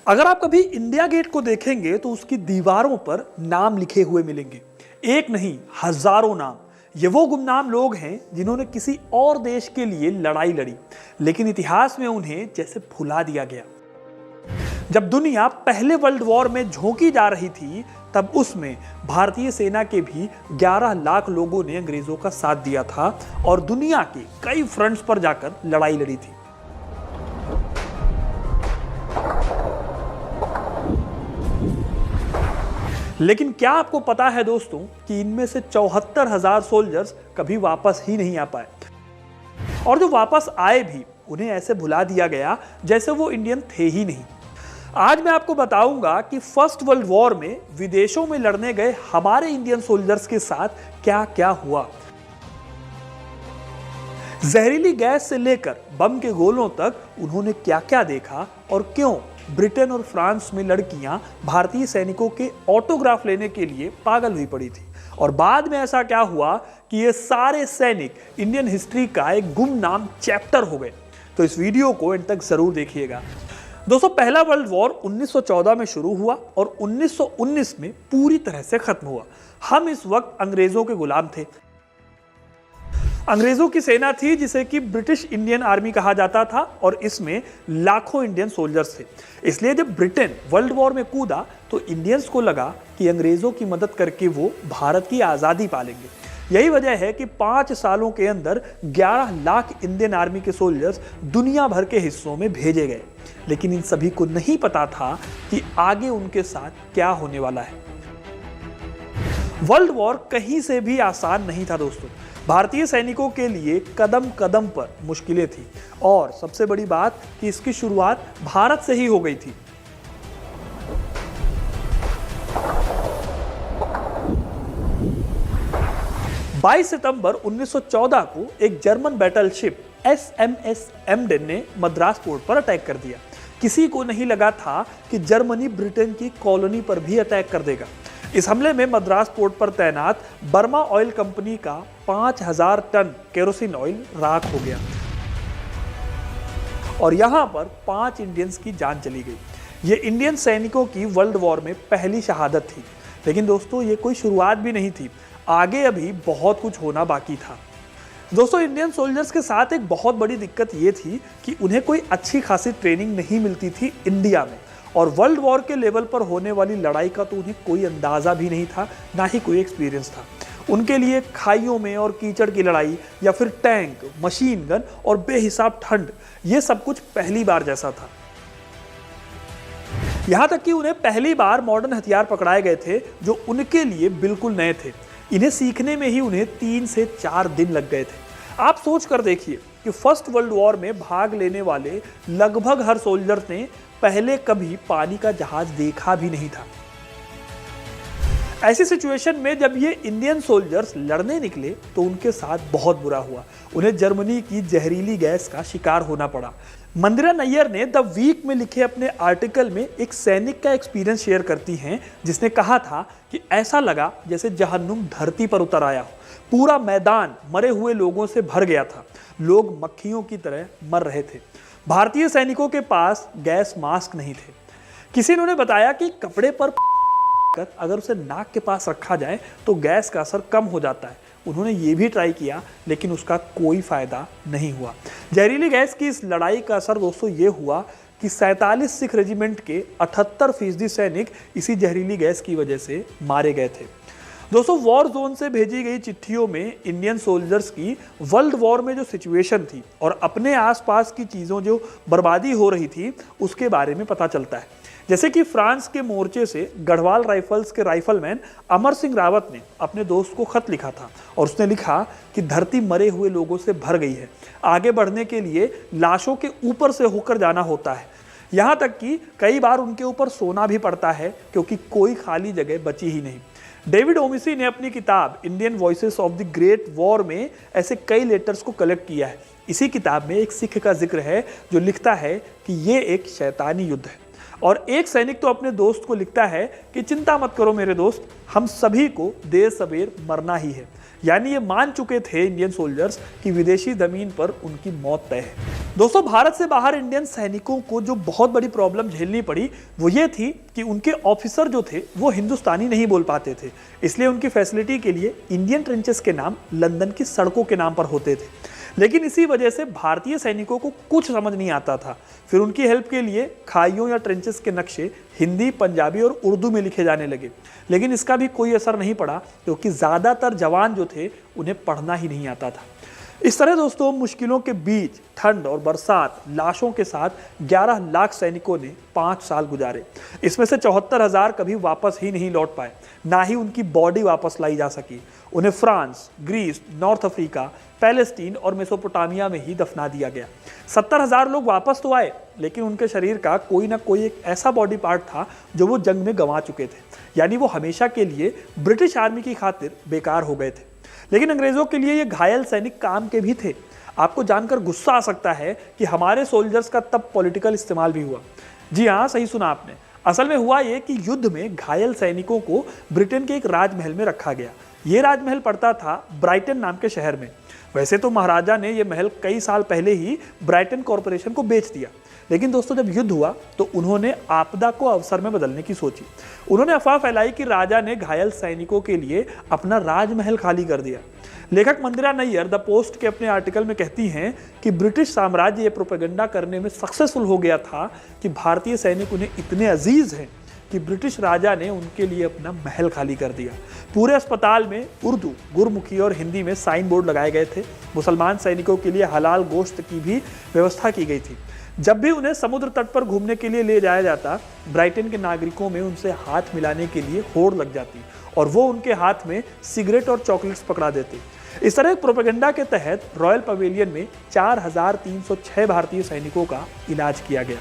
अगर आप कभी इंडिया गेट को देखेंगे तो उसकी दीवारों पर नाम लिखे हुए मिलेंगे। एक नहीं, हजारों नाम। ये वो गुमनाम लोग हैं जिन्होंने किसी और देश के लिए लड़ाई लड़ी, लेकिन इतिहास में उन्हें जैसे भुला दिया गया। जब दुनिया पहले वर्ल्ड वॉर में झोंकी जा रही थी, तब उसमें भारतीय सेना के भी 11 लाख लोगों ने अंग्रेजों का साथ दिया था और दुनिया के कई फ्रंट्स पर जाकर लड़ाई लड़ी थी। लेकिन क्या आपको पता है दोस्तों कि इनमें से 74,000 सोल्जर्स कभी वापस ही नहीं आ पाए, और जो वापस आए भी उन्हें ऐसे भुला दिया गया जैसे वो इंडियन थे ही नहीं। आज मैं आपको बताऊंगा कि फर्स्ट वर्ल्ड वॉर में विदेशों में लड़ने गए हमारे इंडियन सोल्जर्स के साथ क्या क्या हुआ। जहरीली गैस से लेकर बम के गोलों तक उन्होंने क्या क्या देखा, और क्यों ब्रिटेन और फ्रांस में लड़कियां भारतीय सैनिकों के ऑटोग्राफ लेने के लिए पागल हुई पड़ी थी, और बाद में ऐसा क्या हुआ कि ये सारे सैनिक इंडियन हिस्ट्री का एक गुमनाम चैप्टर हो गए। तो इस वीडियो को एंड तक जरूर देखिएगा। दोस्तों, पहला वर्ल्ड वॉर 1914 में शुरू हुआ और 1919 में पूरी तरह से खत्म हुआ। हम इस वक्त अंग्रेजों के गुलाम थे। अंग्रेजों की सेना थी जिसे कि ब्रिटिश इंडियन आर्मी कहा जाता था, और इसमें लाखों इंडियन सोल्जर्स थे। इसलिए जब ब्रिटेन वर्ल्ड वॉर में कूदा तो इंडियंस को लगा कि अंग्रेजों की मदद करके वो भारत की आज़ादी पालेंगे। यही वजह है कि 5 सालों के अंदर 11 लाख इंडियन आर्मी के सोल्जर्स दुनिया भर के हिस्सों में भेजे गए। लेकिन इन सभी को नहीं पता था कि आगे उनके साथ क्या होने वाला है। वर्ल्ड वॉर कहीं से भी आसान नहीं था दोस्तों। भारतीय सैनिकों के लिए कदम कदम पर मुश्किलें थी, और सबसे बड़ी बात कि इसकी शुरुआत भारत से ही हो गई थी। सितंबर 1914 को एक जर्मन बैटलशिप SMS एम्डेन ने मद्रास पोर्ट पर अटैक कर दिया। किसी को नहीं लगा था कि जर्मनी ब्रिटेन की कॉलोनी पर भी अटैक कर देगा। इस हमले में मद्रास पोर्ट पर तैनात बर्मा ऑयल कंपनी का 5000 टन केरोसिन ऑयल राख हो गया, और यहां पर 5 इंडियंस की जान चली गई। ये इंडियन सैनिकों की वर्ल्ड वॉर में पहली शहादत थी। लेकिन दोस्तों, ये कोई शुरुआत भी नहीं थी। आगे अभी बहुत कुछ होना बाकी था। दोस्तों, इंडियन सोल्जर्स के साथ एक बहुत बड़ी दिक्कत ये थी कि उन्हें कोई अच्छी खासी ट्रेनिंग नहीं मिलती थी इंडिया में, और वर्ल्ड वॉर के लेवल पर होने वाली लड़ाई का तो उन्हें कोई अंदाज़ा भी नहीं था, ना ही कोई एक्सपीरियंस था। उनके लिए खाइयों में और कीचड़ की लड़ाई, या फिर टैंक, मशीन गन और बेहिसाब ठंड, ये सब कुछ पहली बार जैसा था। यहाँ तक कि उन्हें पहली बार मॉडर्न हथियार पकड़ाए गए थे जो उनके लिए बिल्कुल नए थे। इन्हें सीखने में ही उन्हें 3 से 4 दिन लग गए थे। आप सोच कर देखिए कि फर्स्ट वर्ल्ड वॉर में भाग लेने वाले लगभग हर सोल्जर ने पहले कभी पानी का जहाज देखा भी नहीं था। ऐसी सिचुएशन में जब ये इंडियन सोल्जर्स लड़ने निकले तो उनके साथ बहुत बुरा हुआ। उन्हें जर्मनी की जहरीली गैस का शिकार होना पड़ा। मंदिरा नैयर ने द वीक में लिखे अपने आर्टिकल में एक सैनिक का एक्सपीरियंस शेयर करती हैं, जिसने कहा था कि ऐसा लगा जैसे जहन्नुम धरती पर उतर आया हो। पूरा मैदान मरे हुए लोगों से भर गया था। लोग मक्खियों की तरह मर रहे थे। भारतीय सैनिकों के पास गैस मास्क नहीं थे। किसी ने उन्हें बताया कि कपड़े पर अगर उसे नाक के पास रखा जाए तो गैस का असर कम हो जाता है। उन्होंने ये भी ट्राई किया, लेकिन उसका कोई फायदा नहीं हुआ। जहरीली गैस की इस लड़ाई का असर दोस्तों ये हुआ कि 47 सिख रेजिमेंट के 78% सैनिक इसी जहरीली गैस की वजह से मारे गए थे। दोस्तों, वॉर जोन से भेजी गई चिट्ठियों में इंडियन सोल्जर्स की वर्ल्ड वॉर में जो सिचुएशन थी और अपने आसपास की चीज़ों जो बर्बादी हो रही थी उसके बारे में पता चलता है। जैसे कि फ्रांस के मोर्चे से गढ़वाल राइफल्स के राइफलमैन अमर सिंह रावत ने अपने दोस्त को खत लिखा था, और उसने लिखा कि धरती मरे हुए लोगों से भर गई है। आगे बढ़ने के लिए लाशों के ऊपर से होकर जाना होता है। यहाँ तक कि कई बार उनके ऊपर सोना भी पड़ता है, क्योंकि कोई खाली जगह बची ही नहीं। डेविड ओमिसी ने अपनी किताब Indian voices of the great war में ऐसे कई लेटर्स को कलेक्ट किया है। इसी किताब में एक सिख का जिक्र है जो लिखता है कि ये एक शैतानी युद्ध है। और एक सैनिक तो अपने दोस्त को लिखता है कि चिंता मत करो मेरे दोस्त, हम सभी को देर सवेर मरना ही है। यानी ये मान चुके थे इंडियन सोल्जर्स कि विदेशी जमीन पर उनकी मौत तय है। दोस्तों, भारत से बाहर इंडियन सैनिकों को जो बहुत बड़ी प्रॉब्लम झेलनी पड़ी वो ये थी कि उनके ऑफिसर जो थे वो हिंदुस्तानी नहीं बोल पाते थे, इसलिए उनकी फैसिलिटी के लिए इंडियन ट्रेंचेस के नाम लंदन की सड़कों के नाम पर होते थे। लेकिन इसी वजह से भारतीय सैनिकों को कुछ समझ नहीं आता था। फिर उनकी हेल्प के लिए खाइयों या ट्रेंचेस के नक्शे हिंदी, पंजाबी और उर्दू में लिखे जाने लगे, लेकिन इसका भी कोई असर नहीं पड़ा क्योंकि ज़्यादातर जवान जो थे उन्हें पढ़ना ही नहीं आता था। इस तरह दोस्तों, मुश्किलों के बीच ठंड और बरसात, लाशों के साथ 11 लाख सैनिकों ने 5 साल गुजारे। इसमें से 74,000 कभी वापस ही नहीं लौट पाए, ना ही उनकी बॉडी वापस लाई जा सकी। उन्हें France, Greece, North Africa, Palestine और मेसोपोटामिया में ही दफना दिया गया। 70,000 लोग वापस तो आए, लेकिन उनके शरीर का कोई ना कोई एक ऐसा बॉडी पार्ट था जो वो जंग में गंवा चुके थे, यानी वो हमेशा के लिए ब्रिटिश आर्मी की खातिर बेकार हो गए थे। लेकिन अंग्रेजों के लिए ये घायल सैनिक काम के भी थे। आपको जानकर गुस्सा आ सकता है कि हमारे सोल्जर्स का तब पॉलिटिकल इस्तेमाल भी हुआ। जी हाँ, सही सुना आपने। असल में हुआ ये कि युद्ध में घायल सैनिकों को ब्रिटेन के एक राजमहल में रखा गया। ये राजमहल पड़ता था ब्राइटन नाम के शहर में। वैसे तो महाराजा ने यह महल कई साल पहले ही ब्राइटन कॉरपोरेशन को बेच दिया, लेकिन दोस्तों जब युद्ध हुआ तो उन्होंने आपदा को अवसर में बदलने की सोची। उन्होंने अफवाह फैलाई कि राजा ने घायल सैनिकों के लिए अपना राजमहल खाली कर दिया। लेखक मंदिरा नैयर द पोस्ट के अपने आर्टिकल में कहती हैं कि ब्रिटिश साम्राज्य ये प्रोपेगेंडा करने में सक्सेसफुल हो गया था कि भारतीय सैनिक उन्हें इतने अजीज हैं कि ब्रिटिश राजा ने उनके लिए अपना महल खाली कर दिया। पूरे अस्पताल में उर्दू, गुरमुखी और हिंदी में साइन बोर्ड लगाए गए थे। मुसलमान सैनिकों के लिए हलाल गोश्त की भी व्यवस्था की गई थी। जब भी उन्हें समुद्र तट पर घूमने के लिए ले जाया जाता, ब्राइटन के नागरिकों में उनसे हाथ मिलाने के लिए होड़ लग जाती और वो उनके हाथ में सिगरेट और चॉकलेट्स पकड़ा देते। इस तरह प्रोपेगेंडा के तहत रॉयल पवेलियन में 4,306 भारतीय सैनिकों का इलाज किया गया।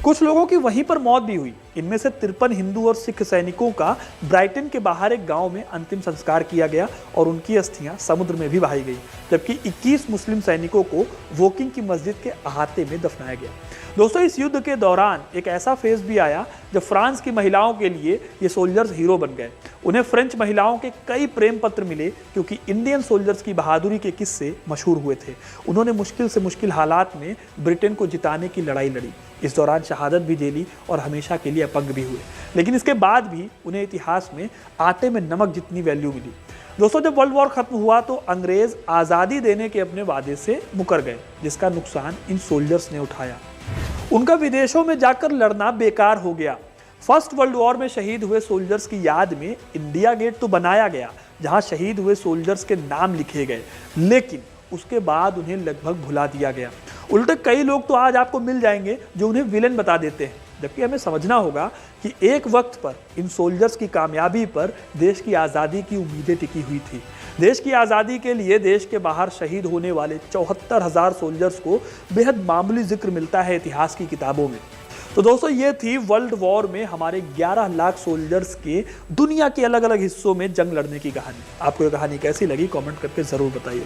कुछ लोगों की वहीं पर मौत भी हुई। इनमें से 53 हिंदू और सिख सैनिकों का ब्राइटन के बाहर एक गांव में अंतिम संस्कार किया गया और उनकी अस्थियां समुद्र में भी बहाई गई, जबकि 21 मुस्लिम सैनिकों को वोकिंग की मस्जिद के अहाते में दफनाया गया। दोस्तों, इस युद्ध के दौरान एक ऐसा फेज भी आया जब फ्रांस की महिलाओं के लिए ये सोल्जर्स हीरो बन गए। उन्हें फ्रेंच महिलाओं के कई प्रेम पत्र मिले क्योंकि इंडियन सोल्जर्स की बहादुरी के किस्से मशहूर हुए थे। उन्होंने मुश्किल से मुश्किल हालात में ब्रिटेन को जिताने की लड़ाई लड़ी। इस दौरान शहादत भी झेली और हमेशा के लिए अपंग भी हुए, लेकिन इसके बाद भी उन्हें इतिहास में आटे में नमक जितनी वैल्यू मिली। दोस्तों, जब वर्ल्ड वॉर खत्म हुआ तो अंग्रेज आज़ादी देने के अपने वादे से मुकर गए, जिसका नुकसान इन सोल्जर्स ने उठाया। उनका विदेशों में जाकर लड़ना बेकार हो गया। फर्स्ट वर्ल्ड वॉर में शहीद हुए सोल्जर्स की याद में इंडिया गेट तो बनाया गया, जहां शहीद हुए सोल्जर्स के नाम लिखे गए, लेकिन उसके बाद उन्हें लगभग भुला दिया गया। उल्टे कई लोग तो आज आपको मिल जाएंगे जो उन्हें विलेन बता देते हैं, जबकि हमें समझना होगा कि एक वक्त पर इन सोल्जर्स की कामयाबी पर देश की आज़ादी की उम्मीदें टिकी हुई थी। देश की आज़ादी के लिए देश के बाहर शहीद होने वाले 74,000 सोल्जर्स को बेहद मामूली जिक्र मिलता है इतिहास की किताबों में। तो दोस्तों, ये थी वर्ल्ड वॉर में हमारे 11 लाख सोल्जर्स के दुनिया के अलग अलग हिस्सों में जंग लड़ने की कहानी। आपको ये कहानी कैसी लगी कमेंट करके ज़रूर बताइए।